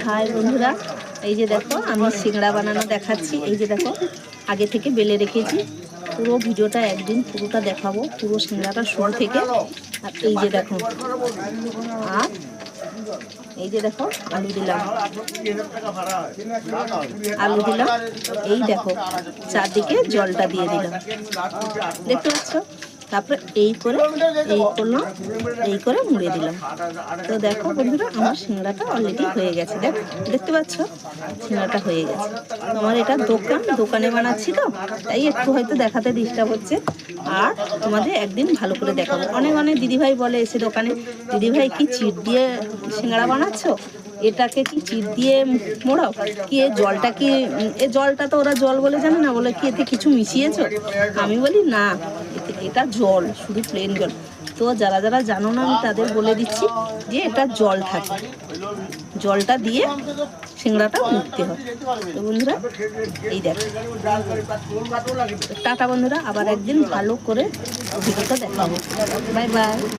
High বন্ধুরা, এই যে দেখো আমি সিংড়া বানানো দেখাচ্ছি। এই যে দেখো আগে থেকে বেলে রেখেছি। পুরো ভিডিওটা একদিন পুরোটা দেখাবো, পুরো সিংড়াটা শুরু থেকে। আর এই যে দেখো, আর এই যে দেখো আলু দিলাম, এই দেখো চারদিকে জলটা দিয়ে দিলাম, দেখতে পাচ্ছ। তারপরে এই করলাম, এই করে মুড়ে দিলাম। তো দেখো বন্ধুরা, আমার সিংড়াটা অলরেডি হয়ে গেছে। দেখতে পাচ্ছ সিংড়াটা হয়ে গেছে। আমার এটা দোকানে বানাচ্ছি, তো তাই একটু হয়তো দেখাতে ডিস্টার্ব হচ্ছে। আর তোমাদের একদিন ভালো করে দেখাবো। অনেক দিদিভাই বলে এসে দোকানে, দিদিভাই কি চিট দিয়ে সিংড়া বানাচ্ছ, এটাকে কি চিট দিয়ে মোড়াও কি, জলটা কি, এ জলটা তো ওরা জল বলে জানে না, বলে কি এতে কিছু মিশিয়েছো। আমি বলি না, এটা জল, শুধু প্লেন জল। তো যারা জানো না আমি তাদের বলে দিচ্ছি যে এটা জল থাকে, জলটা দিয়ে সিংড়াটা মুড়তে হয়। তো বন্ধুরা এই দেখো, টাটা বন্ধুরা, আবার একদিন ভালো করে ভিডিওটা দেখাবো। Bye bye.